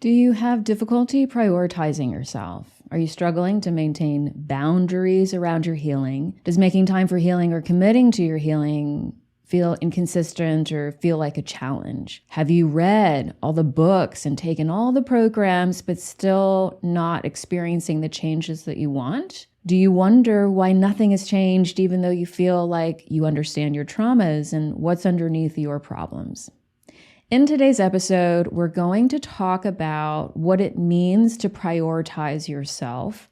Do you have difficulty prioritizing yourself? Are you struggling to maintain boundaries around your healing? Does making time for healing or committing to your healing feel inconsistent or feel like a challenge? Have you read all the books and taken all the programs but still not experiencing the changes that you want? Do you wonder why nothing has changed even though you feel like you understand your traumas and what's underneath your problems? In today's episode, we're going to talk about what it means to prioritize yourself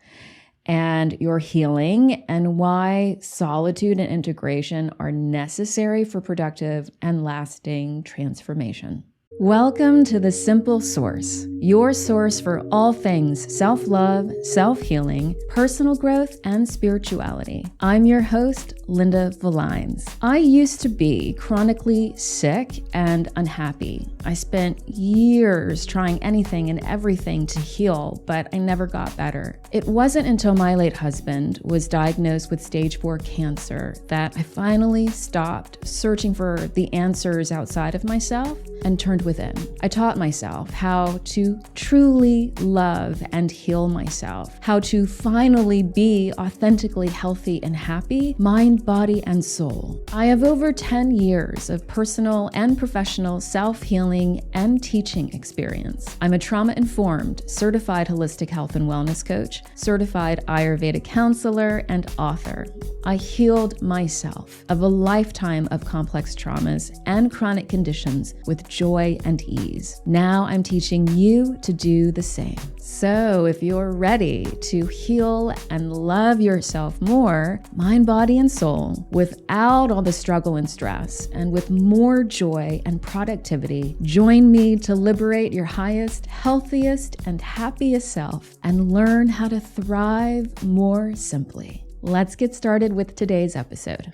and your healing and why solitude and integration are necessary for productive and lasting transformation. Welcome to The Simple Source, your source for all things self-love, self-healing, personal growth, and spirituality. I'm your host, Linda Valines. I used to be chronically sick and unhappy. I spent years trying anything and everything to heal, but I never got better. It wasn't until my late husband was diagnosed with stage 4 cancer that I finally stopped searching for the answers outside of myself and turned within. I taught myself how to truly love and heal myself, how to finally be authentically healthy and happy, mind, body, and soul. I have over 10 years of personal and professional self-healing and teaching experience. I'm a trauma-informed, certified holistic health and wellness coach, certified Ayurveda counselor, and author. I healed myself of a lifetime of complex traumas and chronic conditions with joy and ease. Now I'm teaching you to do the same. So if you're ready to heal and love yourself more, mind, body, and soul, without all the struggle and stress, and with more joy and productivity, join me to liberate your highest, healthiest, and happiest self and learn how to thrive more simply. Let's get started with today's episode.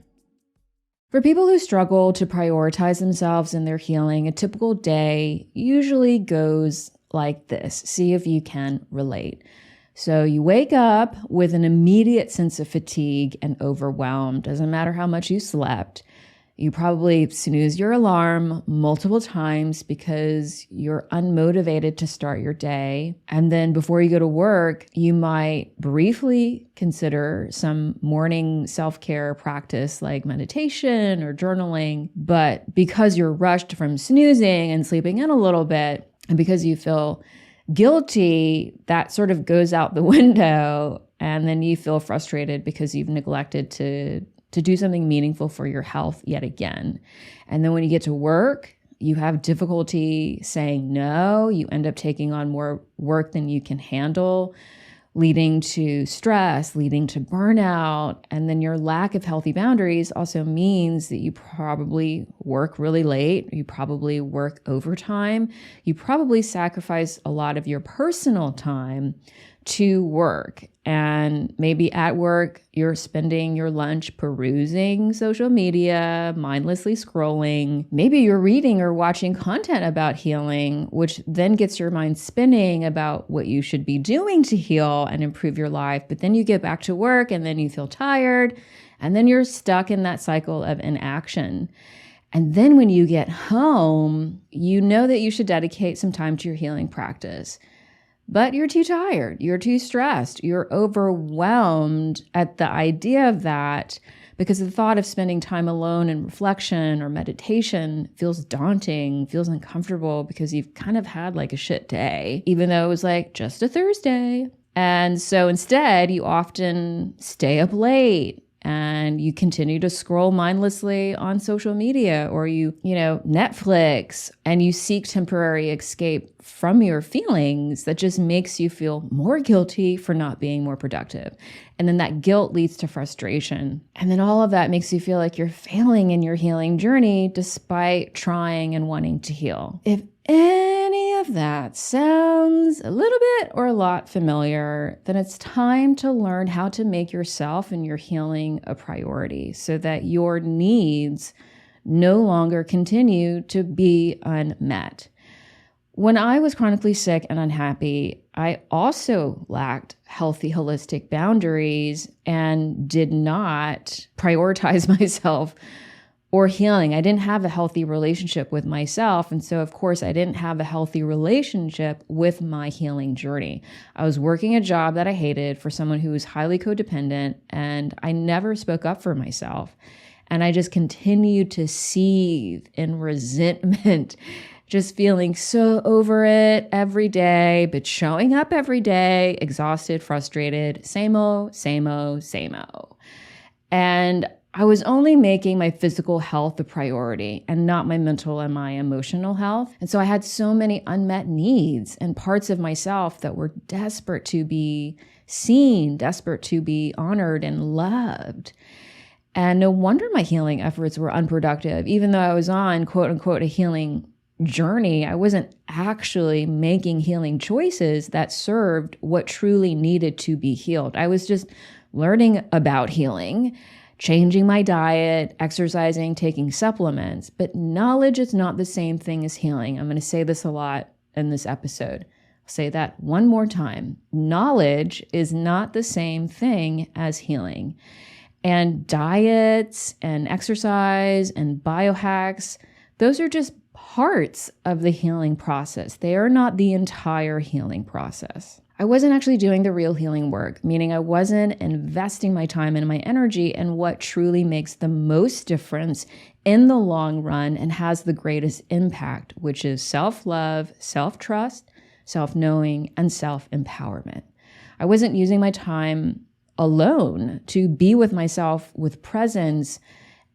For people who struggle to prioritize themselves in their healing, a typical day usually goes like this. See if you can relate. So you wake up with an immediate sense of fatigue and overwhelm. Doesn't matter how much you slept. You probably snooze your alarm multiple times because you're unmotivated to start your day. And then before you go to work, you might briefly consider some morning self-care practice like meditation or journaling. But because you're rushed from snoozing and sleeping in a little bit, and because you feel guilty, that sort of goes out the window. And then you feel frustrated because you've neglected to do something meaningful for your health yet again. And then when you get to work, you have difficulty saying no. You end up taking on more work than you can handle, leading to stress, leading to burnout. And then your lack of healthy boundaries also means that you probably work really late. You probably work overtime. You probably sacrifice a lot of your personal time to work. And maybe at work, you're spending your lunch perusing social media, mindlessly scrolling. Maybe you're reading or watching content about healing, which then gets your mind spinning about what you should be doing to heal and improve your life. But then you get back to work and then you feel tired. And then you're stuck in that cycle of inaction. And then when you get home, you know that you should dedicate some time to your healing practice. But you're too tired, you're too stressed, you're overwhelmed at the idea of that because the thought of spending time alone in reflection or meditation feels daunting, feels uncomfortable because you've kind of had like a shit day, even though it was like just a Thursday. And so instead, you often stay up late and you continue to scroll mindlessly on social media or you Netflix, and you seek temporary escape from your feelings that just makes you feel more guilty for not being more productive. And then that guilt leads to frustration. And then all of that makes you feel like you're failing in your healing journey despite trying and wanting to heal. If any of that sounds a little bit or a lot familiar, then it's time to learn how to make yourself and your healing a priority so that your needs no longer continue to be unmet. When I was chronically sick and unhappy, I also lacked healthy, holistic boundaries and did not prioritize myself or healing. I didn't have a healthy relationship with myself. And so, of course, I didn't have a healthy relationship with my healing journey. I was working a job that I hated for someone who was highly codependent, and I never spoke up for myself. And I just continued to seethe in resentment, just feeling so over it every day, but showing up every day, exhausted, frustrated, same-o, same-o, same-o. And I was only making my physical health a priority and not my mental and my emotional health. And so I had so many unmet needs and parts of myself that were desperate to be seen, desperate to be honored and loved. And no wonder my healing efforts were unproductive. Even though I was on, quote unquote, a healing journey, I wasn't actually making healing choices that served what truly needed to be healed. I was just learning about healing, changing my diet, exercising, taking supplements. But knowledge is not the same thing as healing. I'm going to say this a lot in this episode. I'll say that one more time. Knowledge is not the same thing as healing. And diets and exercise and biohacks, those are just parts of the healing process. They are not the entire healing process. I wasn't actually doing the real healing work, meaning I wasn't investing my time and my energy in what truly makes the most difference in the long run and has the greatest impact, which is self-love, self-trust, self-knowing, and self-empowerment. I wasn't using my time alone to be with myself with presence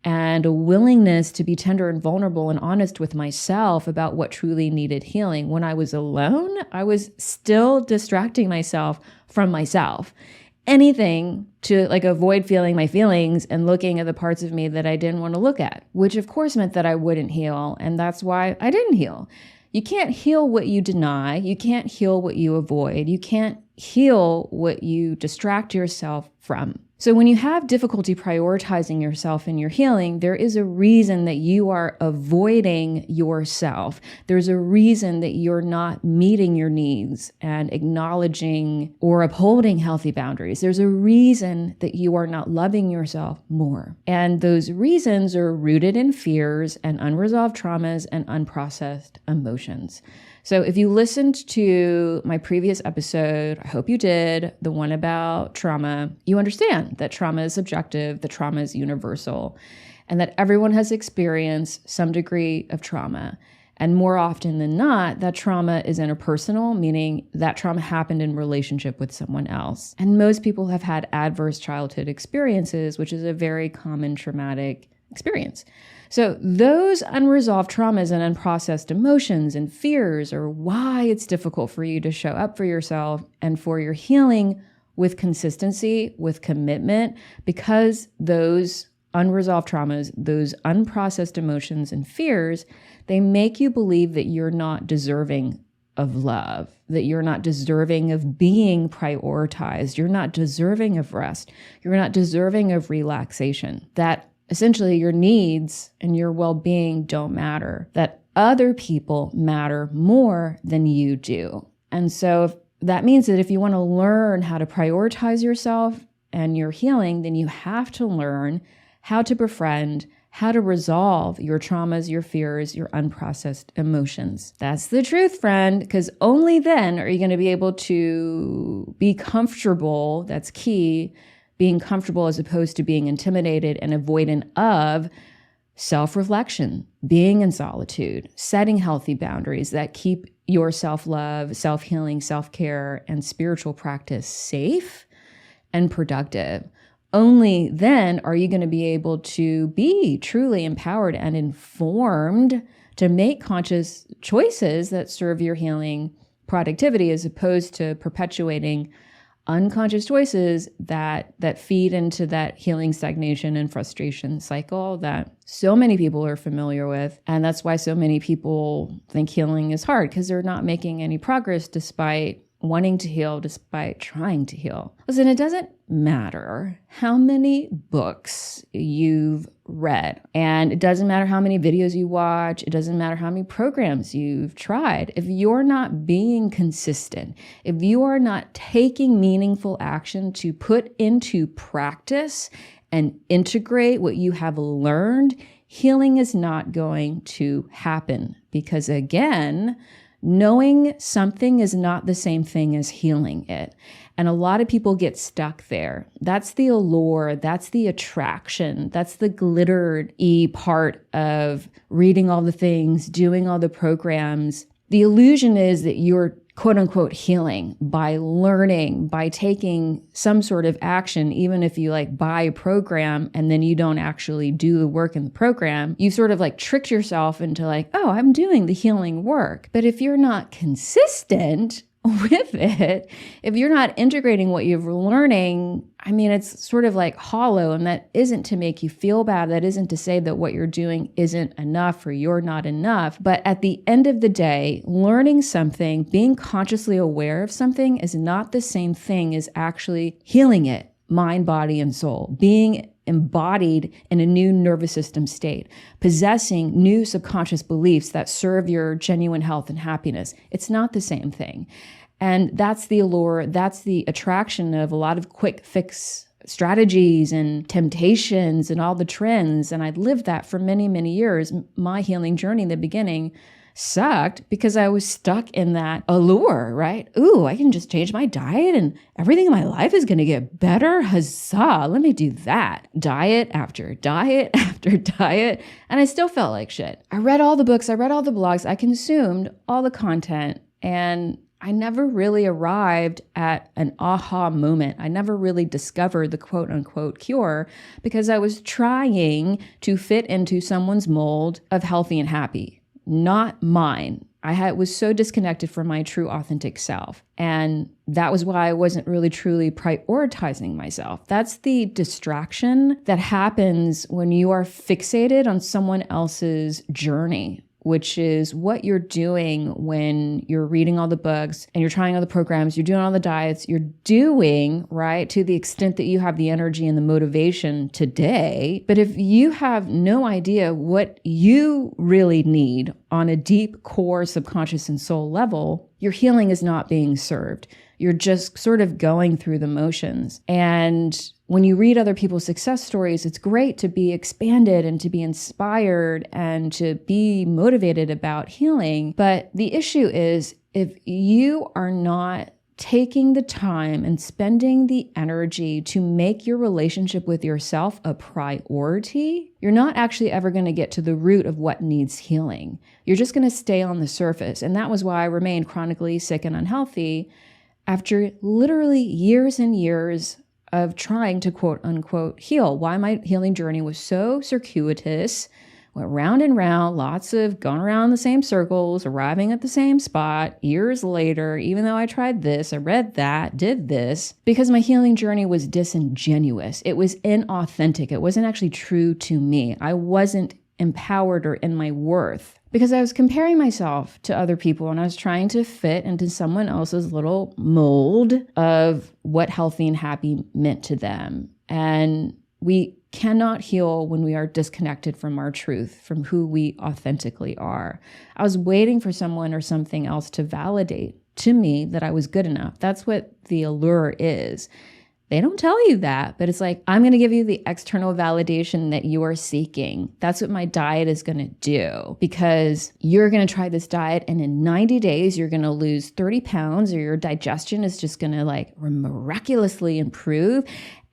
and a willingness to be tender and vulnerable and honest with myself about what truly needed healing. When I was alone, I was still distracting myself from myself. Anything to avoid feeling my feelings and looking at the parts of me that I didn't want to look at, which of course meant that I wouldn't heal. And that's why I didn't heal. You can't heal what you deny. You can't heal what you avoid. You can't heal what you distract yourself from. So when you have difficulty prioritizing yourself in your healing, there is a reason that you are avoiding yourself. There's a reason that you're not meeting your needs and acknowledging or upholding healthy boundaries. There's a reason that you are not loving yourself more. And those reasons are rooted in fears and unresolved traumas and unprocessed emotions. So if you listened to my previous episode, I hope you did, the one about trauma, you understand that trauma is subjective, that trauma is universal, and that everyone has experienced some degree of trauma. And more often than not, that trauma is interpersonal, meaning that trauma happened in relationship with someone else. And most people have had adverse childhood experiences, which is a very common traumatic experience. So those unresolved traumas and unprocessed emotions and fears are why it's difficult for you to show up for yourself and for your healing with consistency, with commitment, because those unresolved traumas, those unprocessed emotions and fears, they make you believe that you're not deserving of love, that you're not deserving of being prioritized, you're not deserving of rest, you're not deserving of relaxation, that essentially your needs and your well-being don't matter, that other people matter more than you do. And so that means that if you want to learn how to prioritize yourself and your healing, then you have to learn how to befriend, how to resolve your traumas, your fears, your unprocessed emotions. That's the truth, friend, because only then are you going to be able to be comfortable. That's key. Being comfortable as opposed to being intimidated and avoidant of self-reflection, being in solitude, setting healthy boundaries that keep your self-love, self-healing, self-care, and spiritual practice safe and productive. Only then are you going to be able to be truly empowered and informed to make conscious choices that serve your healing productivity, as opposed to perpetuating unconscious choices that feed into that healing stagnation and frustration cycle that so many people are familiar with. And that's why so many people think healing is hard, because they're not making any progress despite wanting to heal, despite trying to heal. Listen, it doesn't matter how many books you've read, and it doesn't matter how many videos you watch, it doesn't matter how many programs you've tried. If you're not being consistent, if you are not taking meaningful action to put into practice and integrate what you have learned, healing is not going to happen because, again, knowing something is not the same thing as healing it. And a lot of people get stuck there. That's the allure. That's the attraction. That's the glittery part of reading all the things, doing all the programs. The illusion is that you're quote unquote healing by learning, by taking some sort of action, even if you buy a program and then you don't actually do the work in the program. You sort of tricked yourself into oh, I'm doing the healing work. But if you're not consistent with it, if you're not integrating what you're learning, it's sort of hollow, and that isn't to make you feel bad. That isn't to say that what you're doing isn't enough or you're not enough. But at the end of the day, learning something, being consciously aware of something is not the same thing as actually healing it, mind, body, and soul, being embodied in a new nervous system state, possessing new subconscious beliefs that serve your genuine health and happiness. It's not the same thing. And that's the allure, that's the attraction of a lot of quick fix strategies and temptations and all the trends. And I'd lived that for many, many years. My healing journey in the beginning sucked because I was stuck in that allure, right? Ooh, I can just change my diet and everything in my life is going to get better. Huzzah, let me do that. Diet after diet after diet. And I still felt like shit. I read all the books, I read all the blogs, I consumed all the content, and I never really arrived at an aha moment. I never really discovered the quote unquote cure because I was trying to fit into someone's mold of healthy and happy, not mine. I was so disconnected from my true authentic self. And that was why I wasn't really truly prioritizing myself. That's the distraction that happens when you are fixated on someone else's journey, which is what you're doing when you're reading all the books and you're trying all the programs, you're doing all the diets, you're doing, right, to the extent that you have the energy and the motivation today. But if you have no idea what you really need on a deep core subconscious and soul level, your healing is not being served. You're just sort of going through the motions. And when you read other people's success stories, it's great to be expanded and to be inspired and to be motivated about healing. But the issue is, if you are not taking the time and spending the energy to make your relationship with yourself a priority, you're not actually ever going to get to the root of what needs healing. You're just going to stay on the surface. And that was why I remained chronically sick and unhealthy after literally years and years of trying to quote unquote heal. Why my healing journey was so circuitous, went round and round, lots of going around the same circles, arriving at the same spot years later, even though I tried this, I read that, did this, because my healing journey was disingenuous. It was inauthentic. It wasn't actually true to me. I wasn't empowered or in my worth because I was comparing myself to other people and I was trying to fit into someone else's little mold of what healthy and happy meant to them. And we cannot heal when we are disconnected from our truth, from who we authentically are. I was waiting for someone or something else to validate to me that I was good enough. That's what the allure is. They don't tell you that, but it's I'm going to give you the external validation that you are seeking. That's what my diet is going to do, because you're going to try this diet and in 90 days, you're going to lose 30 pounds or your digestion is just going to miraculously improve.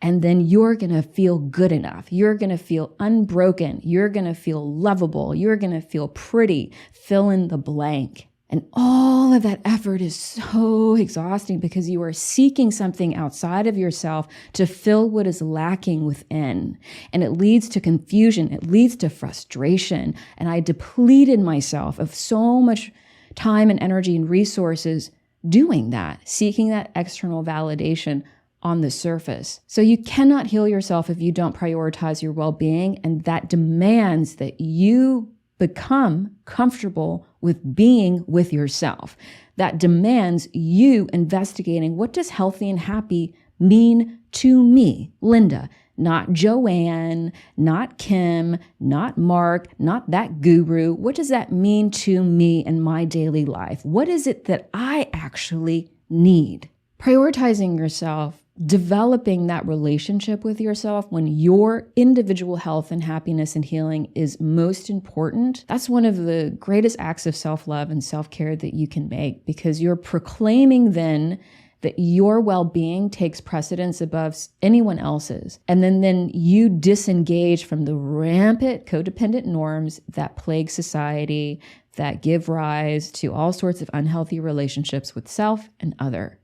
And then you're going to feel good enough. You're going to feel unbroken. You're going to feel lovable. You're going to feel pretty. Fill in the blank. And all of that effort is so exhausting because you are seeking something outside of yourself to fill what is lacking within. And it leads to confusion. It leads to frustration. And I depleted myself of so much time and energy and resources doing that, seeking that external validation on the surface. So you cannot heal yourself if you don't prioritize your well-being. And that demands that you become comfortable with being with yourself. That demands you investigating, what does healthy and happy mean to me, Linda? Not Joanne, not Kim, not Mark, not that guru. What does that mean to me in my daily life? What is it that I actually need? Prioritizing yourself, developing that relationship with yourself when your individual health and happiness and healing is most important, that's one of the greatest acts of self-love and self-care that you can make, because you're proclaiming then that your well-being takes precedence above anyone else's. And then you disengage from the rampant codependent norms that plague society, that give rise to all sorts of unhealthy relationships with self and other.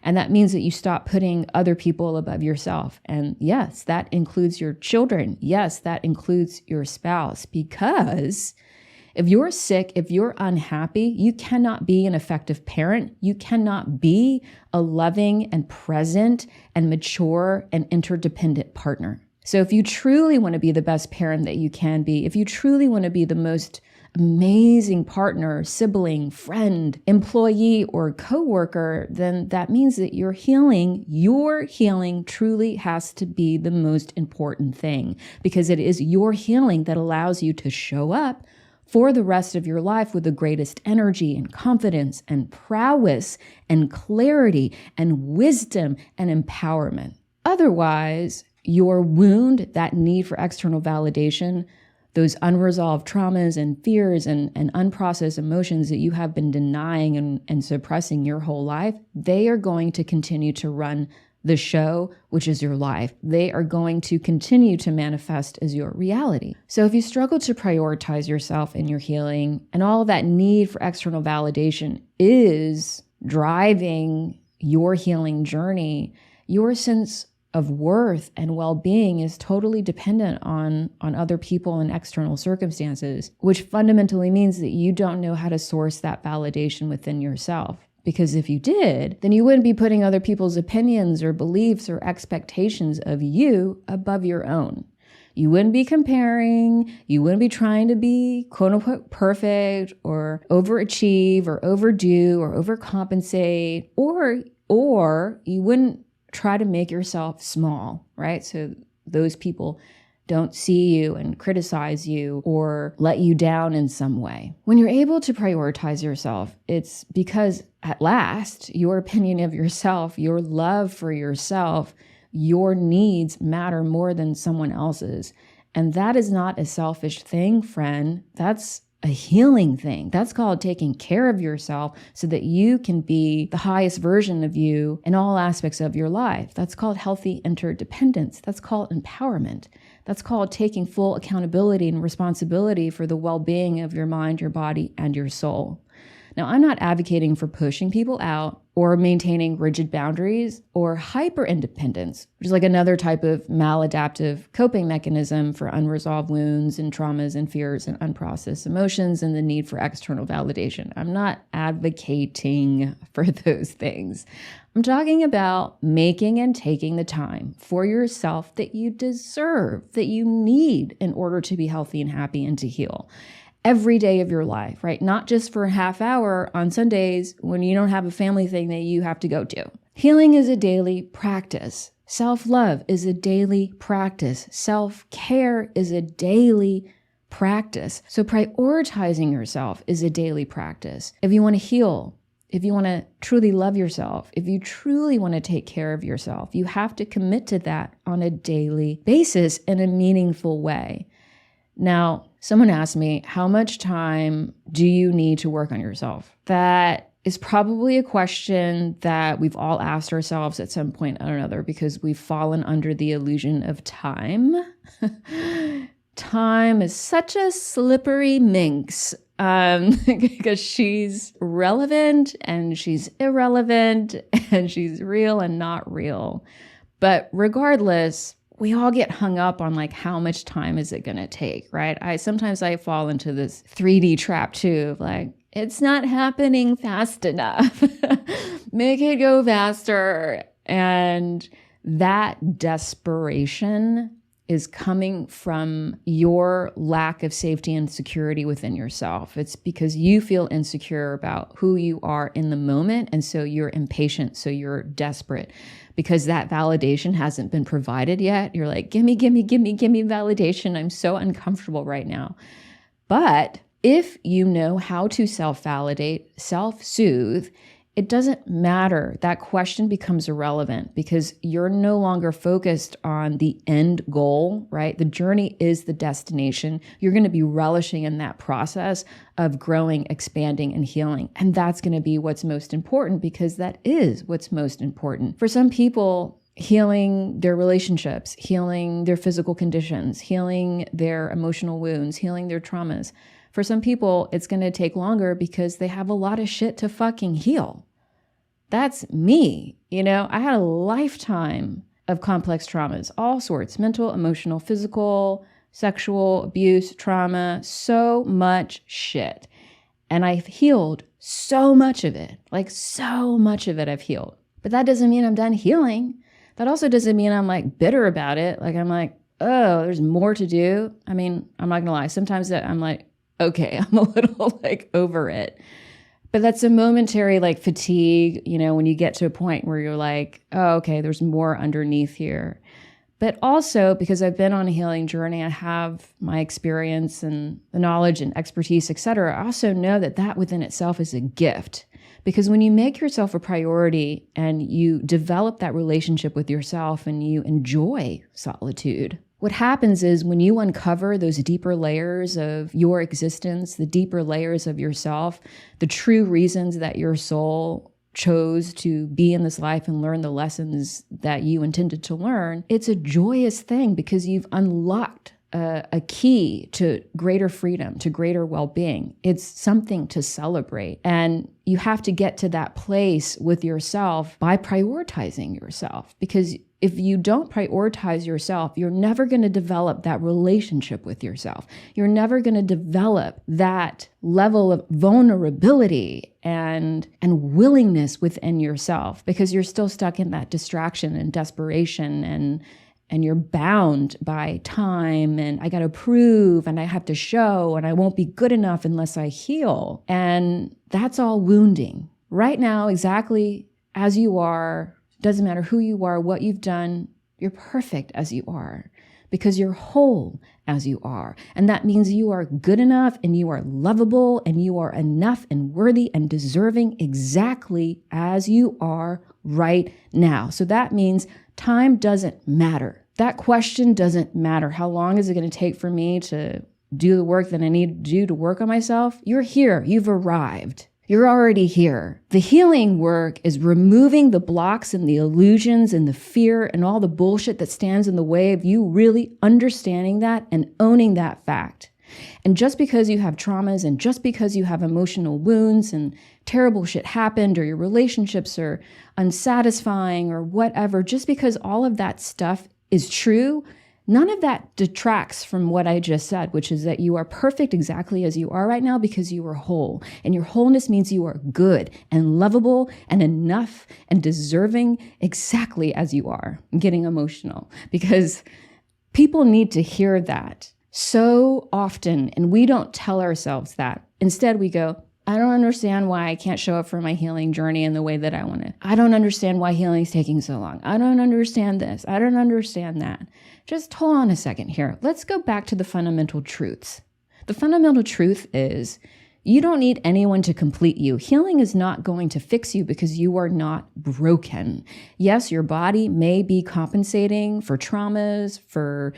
And that means that you stop putting other people above yourself. And yes, that includes your children. Yes, that includes your spouse. Because if you're sick, if you're unhappy, you cannot be an effective parent. You cannot be a loving and present and mature and interdependent partner. So if you truly want to be the best parent that you can be, if you truly want to be the most amazing partner, sibling, friend, employee, or coworker, then that means that your healing truly has to be the most important thing, because it is your healing that allows you to show up for the rest of your life with the greatest energy and confidence and prowess and clarity and wisdom and empowerment. Otherwise, your wound, that need for external validation, those unresolved traumas and fears and unprocessed emotions that you have been denying and suppressing your whole life, they are going to continue to run the show, which is your life. They are going to continue to manifest as your reality. So if you struggle to prioritize yourself in your healing, and all that need for external validation is driving your healing journey, your sense of worth and well-being is totally dependent on other people and external circumstances, which fundamentally means that you don't know how to source that validation within yourself. Because if you did, then you wouldn't be putting other people's opinions or beliefs or expectations of you above your own. You wouldn't be comparing, you wouldn't be trying to be quote unquote perfect or overachieve or overdo or overcompensate, or you wouldn't try to make yourself small, right? So those people don't see you and criticize you or let you down in some way. When you're able to prioritize yourself, it's because at last, your opinion of yourself, your love for yourself, your needs matter more than someone else's. And that is not a selfish thing, friend. That's a healing thing. That's called taking care of yourself so that you can be the highest version of you in all aspects of your life. That's called healthy interdependence. That's called empowerment. That's called taking full accountability and responsibility for the well-being of your mind, your body, and your soul. Now, I'm not advocating for pushing people out or maintaining rigid boundaries or hyper-independence, which is like another type of maladaptive coping mechanism for unresolved wounds and traumas and fears and unprocessed emotions and the need for external validation. I'm not advocating for those things. I'm talking about making and taking the time for yourself that you deserve, that you need in order to be healthy and happy and to heal. Every day of your life, right? Not just for a half hour on Sundays when you don't have a family thing that you have to go to. Healing is a daily practice. Self-love is a daily practice. Self-care is a daily practice. So prioritizing yourself is a daily practice. If you want to heal, if you want to truly love yourself, if you truly want to take care of yourself, you have to commit to that on a daily basis in a meaningful way. Now, someone asked me, how much time do you need to work on yourself? That is probably a question that we've all asked ourselves at some point or another because we've fallen under the illusion of time. Time is such a slippery minx because she's relevant and she's irrelevant and she's real and not real. But regardless, we all get hung up on like, how much time is it going to take, right? Sometimes I fall into this 3D trap too, of like, it's not happening fast enough. Make it go faster. And that desperation is coming from your lack of safety and security within yourself. It's because you feel insecure about who you are in the moment. And so you're impatient. So you're desperate because that validation hasn't been provided yet. You're like, gimme validation. I'm so uncomfortable right now. But if you know how to self-validate, self-soothe, it doesn't matter. That question becomes irrelevant because you're no longer focused on the end goal, right? The journey is the destination. You're going to be relishing in that process of growing, expanding, and healing. And that's going to be what's most important because that is what's most important. For some people, healing their relationships, healing their physical conditions, healing their emotional wounds, healing their traumas. For some people, it's going to take longer because they have a lot of shit to fucking heal. That's me. I had a lifetime of complex traumas, all sorts, mental, emotional, physical, sexual, abuse, trauma, so much shit. And I've healed so much of it, so much of it I've healed. But that doesn't mean I'm done healing. That also doesn't mean I'm bitter about it. I'm oh, there's more to do. I mean, I'm not gonna lie. Sometimes I'm okay, I'm a little over it. But that's a momentary fatigue, when you get to a point where you're oh, okay, there's more underneath here. But also because I've been on a healing journey, I have my experience and the knowledge and expertise, etc. I also know that within itself is a gift. Because when you make yourself a priority and you develop that relationship with yourself and you enjoy solitude, what happens is when you uncover those deeper layers of your existence, the deeper layers of yourself, the true reasons that your soul chose to be in this life and learn the lessons that you intended to learn, it's a joyous thing because you've unlocked a key to greater freedom, to greater well-being. It's something to celebrate. And you have to get to that place with yourself by prioritizing yourself. Because if you don't prioritize yourself, you're never going to develop that relationship with yourself. You're never going to develop that level of vulnerability and willingness within yourself because you're still stuck in that distraction and desperation and you're bound by time and I got to prove and I have to show and I won't be good enough unless I heal. And that's all wounding. Right now, exactly as you are, doesn't matter who you are, what you've done, you're perfect as you are because you're whole as you are. And that means you are good enough and you are lovable and you are enough and worthy and deserving exactly as you are right now. So that means time doesn't matter. That question doesn't matter. How long is it going to take for me to do the work that I need to do to work on myself? You're here. You've arrived. You're already here. The healing work is removing the blocks and the illusions and the fear and all the bullshit that stands in the way of you really understanding that and owning that fact. And just because you have traumas and just because you have emotional wounds and terrible shit happened or your relationships are unsatisfying or whatever, just because all of that stuff is true, none of that detracts from what I just said, which is that you are perfect exactly as you are right now because you are whole. And your wholeness means you are good and lovable and enough and deserving exactly as you are. I'm getting emotional because people need to hear that so often, and we don't tell ourselves that. Instead, we go, I don't understand why I can't show up for my healing journey in the way that I want to. I don't understand why healing is taking so long. I don't understand this. I don't understand that. Just hold on a second here. Let's go back to the fundamental truths. The fundamental truth is you don't need anyone to complete you. Healing is not going to fix you because you are not broken. Yes, your body may be compensating for traumas, for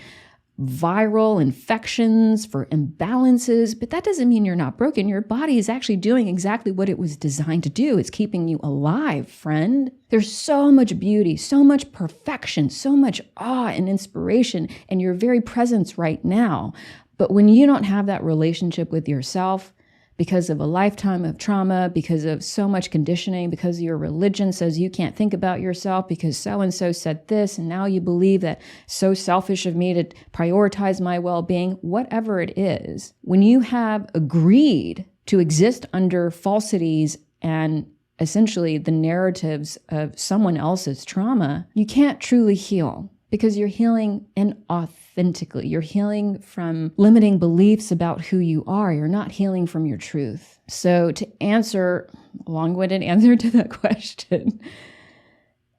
viral infections, for imbalances, but that doesn't mean you're not broken. Your body is actually doing exactly what it was designed to do. It's keeping you alive, friend. There's so much beauty, so much perfection, so much awe and inspiration in your very presence right now. But when you don't have that relationship with yourself, because of a lifetime of trauma, because of so much conditioning, because your religion says you can't think about yourself because so-and-so said this, and now you believe that so selfish of me to prioritize my well-being, whatever it is, when you have agreed to exist under falsities and essentially the narratives of someone else's trauma, you can't truly heal. Because you're healing inauthentically. You're healing from limiting beliefs about who you are. You're not healing from your truth. So to answer, a long-winded answer to that question,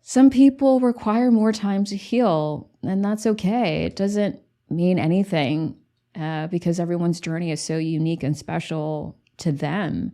some people require more time to heal, and that's okay. It doesn't mean anything because everyone's journey is so unique and special to them.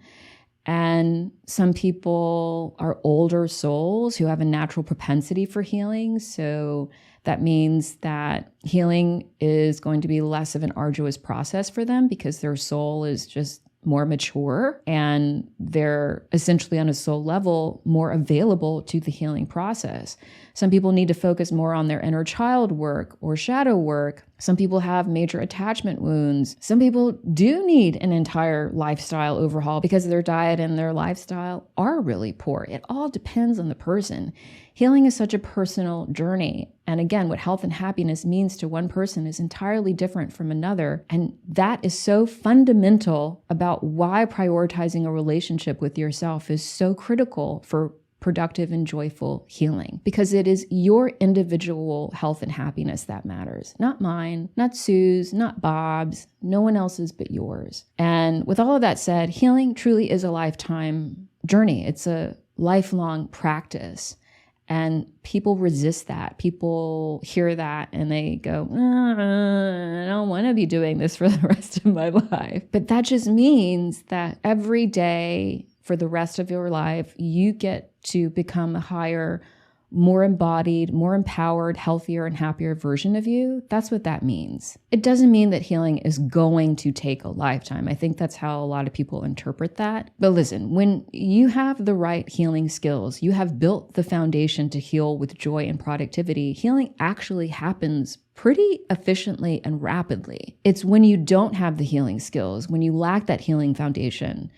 And some people are older souls who have a natural propensity for healing. So that means that healing is going to be less of an arduous process for them because their soul is just more mature and they're essentially on a soul level more available to the healing process. Some people need to focus more on their inner child work or shadow work. Some people have major attachment wounds. Some people do need an entire lifestyle overhaul because their diet and their lifestyle are really poor. It all depends on the person. Healing is such a personal journey. And again, what health and happiness means to one person is entirely different from another. And that is so fundamental about why prioritizing a relationship with yourself is so critical for productive and joyful healing, because it is your individual health and happiness that matters. Not mine, not Sue's, not Bob's, no one else's but yours. And with all of that said, healing truly is a lifetime journey. It's a lifelong practice. And people resist that. People hear that and they go, I don't want to be doing this for the rest of my life. But that just means that every day for the rest of your life, you get to become a higher, more embodied, more empowered, healthier, and happier version of you. That's what that means. It doesn't mean that healing is going to take a lifetime. I think that's how a lot of people interpret that. But listen, when you have the right healing skills, you have built the foundation to heal with joy and productivity, healing actually happens pretty efficiently and rapidly. It's when you don't have the healing skills, when you lack that healing foundation,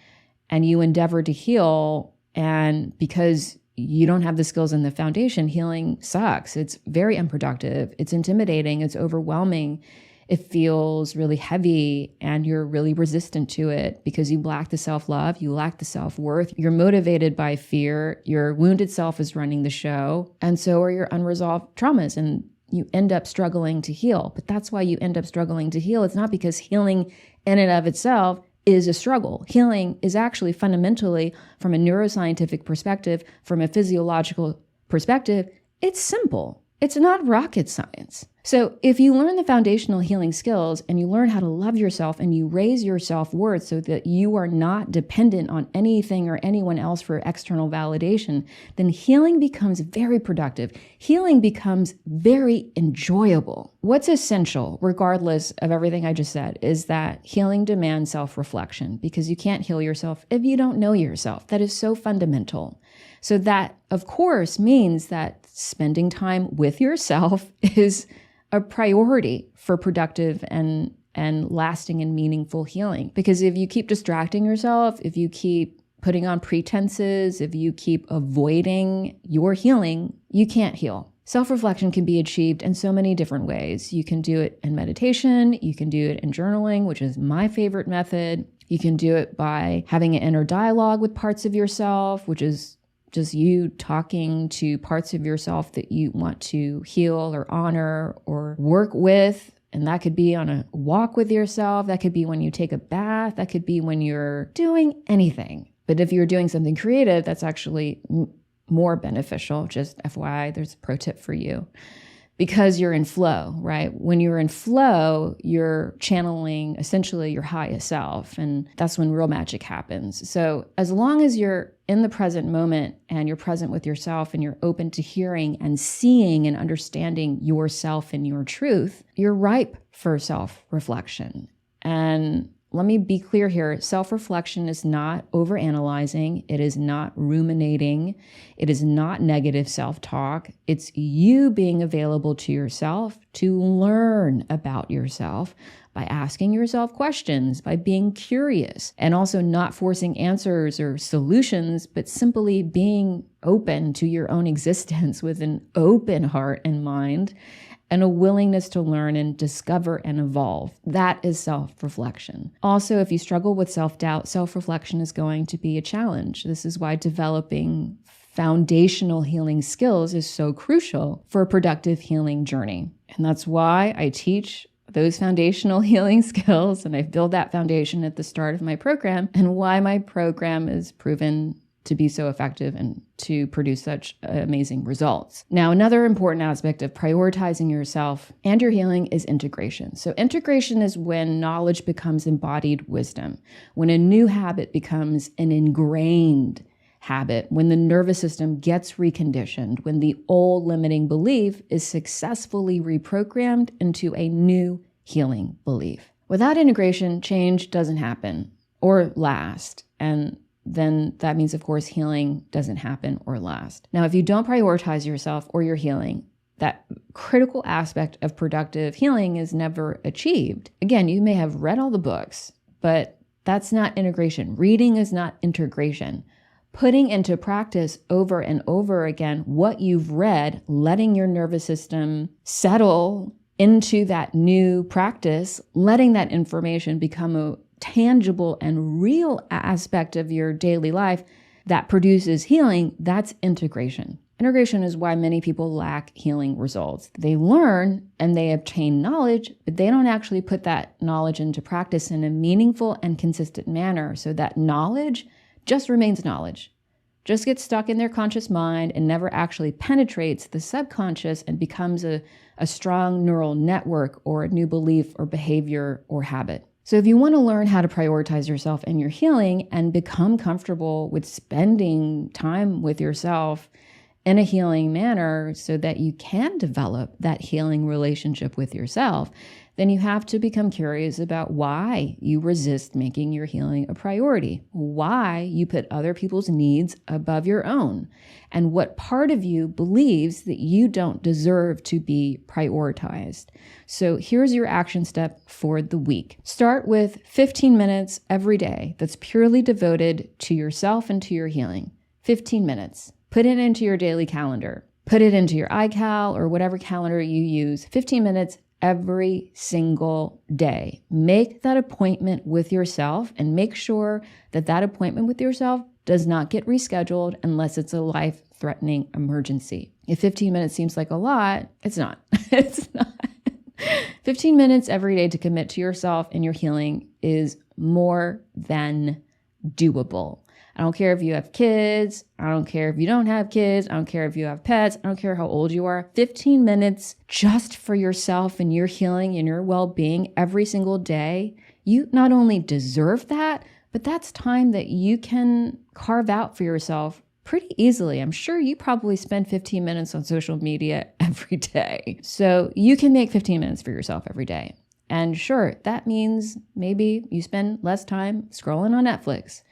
and you endeavor to heal, and because you don't have the skills and the foundation, healing sucks. It's very unproductive. It's intimidating. It's overwhelming. It feels really heavy and you're really resistant to it because you lack the self-love. You lack the self-worth. You're motivated by fear. Your wounded self is running the show. And so are your unresolved traumas. And you end up struggling to heal. But that's why you end up struggling to heal. It's not because healing in and of itself is a struggle. Healing is actually fundamentally, from a neuroscientific perspective, from a physiological perspective, it's simple. It's not rocket science. So if you learn the foundational healing skills and you learn how to love yourself and you raise your self-worth so that you are not dependent on anything or anyone else for external validation, then healing becomes very productive. Healing becomes very enjoyable. What's essential, regardless of everything I just said, is that healing demands self-reflection, because you can't heal yourself if you don't know yourself. That is so fundamental. So that, of course, means that spending time with yourself is a priority for productive and lasting and meaningful healing. Because if you keep distracting yourself, if you keep putting on pretenses, if you keep avoiding your healing, you can't heal. Self-reflection can be achieved in so many different ways. You can do it in meditation. You can do it in journaling, which is my favorite method. You can do it by having an inner dialogue with parts of yourself, which is just you talking to parts of yourself that you want to heal or honor or work with. And that could be on a walk with yourself. That could be when you take a bath. That could be when you're doing anything. But if you're doing something creative, that's actually more beneficial. Just FYI, there's a pro tip for you. Because you're in flow, right? When you're in flow, you're channeling essentially your highest self. And that's when real magic happens. So as long as you're in the present moment and you're present with yourself and you're open to hearing and seeing and understanding yourself and your truth, you're ripe for self-reflection. And let me be clear here. Self-reflection is not overanalyzing. It is not ruminating. It is not negative self-talk. It's you being available to yourself to learn about yourself by asking yourself questions, by being curious, and also not forcing answers or solutions, but simply being open to your own existence with an open heart and mind, and a willingness to learn and discover and evolve. That is self-reflection. Also, if you struggle with self-doubt, self-reflection is going to be a challenge. This is why developing foundational healing skills is so crucial for a productive healing journey. And that's why I teach those foundational healing skills, and I build that foundation at the start of my program, and why my program is proven to be so effective and to produce such amazing results. Now, another important aspect of prioritizing yourself and your healing is integration. So integration is when knowledge becomes embodied wisdom, when a new habit becomes an ingrained habit, when the nervous system gets reconditioned, when the old limiting belief is successfully reprogrammed into a new healing belief. Without integration, change doesn't happen or last. And then that means, of course, healing doesn't happen or last. Now, if you don't prioritize yourself or your healing, that critical aspect of productive healing is never achieved. Again, you may have read all the books, but that's not integration. Reading is not integration. Putting into practice over and over again what you've read, letting your nervous system settle into that new practice, letting that information become a tangible and real aspect of your daily life that produces healing, that's integration. Integration is why many people lack healing results. They learn and they obtain knowledge, but they don't actually put that knowledge into practice in a meaningful and consistent manner. So that knowledge just remains knowledge, just gets stuck in their conscious mind and never actually penetrates the subconscious and becomes a strong neural network or a new belief or behavior or habit. So if you want to learn how to prioritize yourself and your healing and become comfortable with spending time with yourself in a healing manner so that you can develop that healing relationship with yourself, then you have to become curious about why you resist making your healing a priority, why you put other people's needs above your own, and what part of you believes that you don't deserve to be prioritized. So here's your action step for the week. Start with 15 minutes every day that's purely devoted to yourself and to your healing. 15 minutes. Put it into your daily calendar. Put it into your iCal or whatever calendar you use. 15 minutes every single day. Make that appointment with yourself and make sure that that appointment with yourself does not get rescheduled unless it's a life-threatening emergency. If 15 minutes seems like a lot, it's not. It's not. 15 minutes every day to commit to yourself and your healing is more than doable. I don't care if you have kids. I don't care if you don't have kids. I don't care if you have pets. I don't care how old you are. 15 minutes just for yourself and your healing and your well-being every single day. You not only deserve that, but that's time that you can carve out for yourself pretty easily. I'm sure you probably spend 15 minutes on social media every day. So you can make 15 minutes for yourself every day. And sure, that means maybe you spend less time scrolling on Netflix.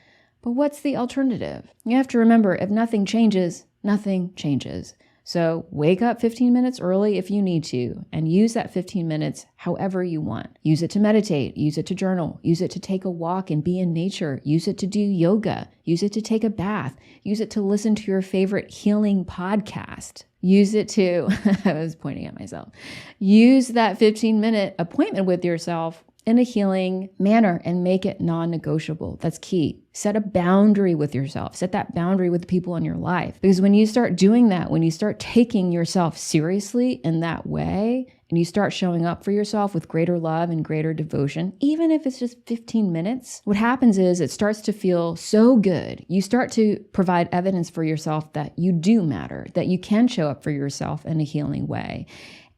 But what's the alternative? You have to remember, if nothing changes, nothing changes. So wake up 15 minutes early if you need to, and use that 15 minutes however you want. Use it to meditate, use it to journal, use it to take a walk and be in nature, use it to do yoga, use it to take a bath, use it to listen to your favorite healing podcast. Use it to, I was pointing at myself, use that 15-minute appointment with yourself in a healing manner and make it non-negotiable. That's key. Set a boundary with yourself. Set that boundary with the people in your life. Because when you start doing that, when you start taking yourself seriously in that way, and you start showing up for yourself with greater love and greater devotion, even if it's just 15 minutes, what happens is it starts to feel so good. You start to provide evidence for yourself that you do matter, that you can show up for yourself in a healing way.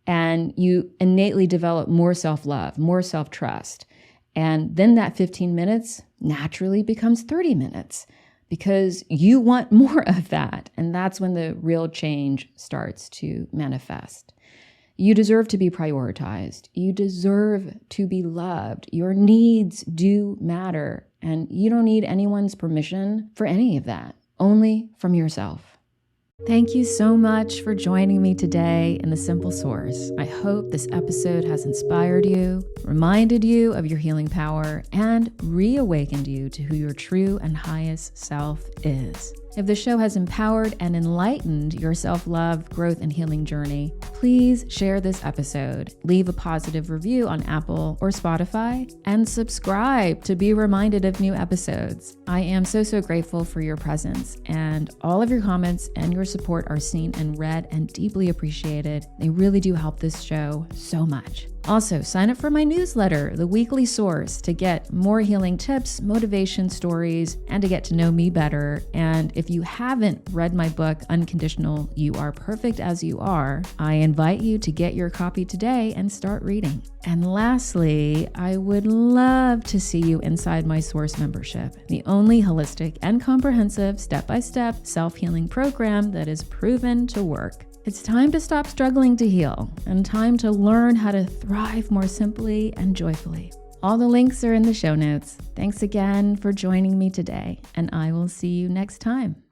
And you innately develop more self-love, more self-trust. And then that 15 minutes naturally becomes 30 minutes because you want more of that. And that's when the real change starts to manifest. You deserve to be prioritized. You deserve to be loved. Your needs do matter. And you don't need anyone's permission for any of that, only from yourself. Thank you so much for joining me today in The Simple Source. I hope this episode has inspired you, reminded you of your healing power, and reawakened you to who your true and highest self is. If the show has empowered and enlightened your self-love, growth, and healing journey, please share this episode, leave a positive review on Apple or Spotify, and subscribe to be reminded of new episodes. I am so grateful for your presence, and all of your comments and your support are seen and read and deeply appreciated. They really do help this show so much. Also, sign up for my newsletter, The Weekly Source, to get more healing tips, motivation stories, and to get to know me better. And if you haven't read my book, Unconditional, You Are Perfect As You Are, I invite you to get your copy today and start reading. And lastly, I would love to see you inside my Source membership, the only holistic and comprehensive step-by-step self-healing program that is proven to work. It's time to stop struggling to heal and time to learn how to thrive more simply and joyfully. All the links are in the show notes. Thanks again for joining me today, and I will see you next time.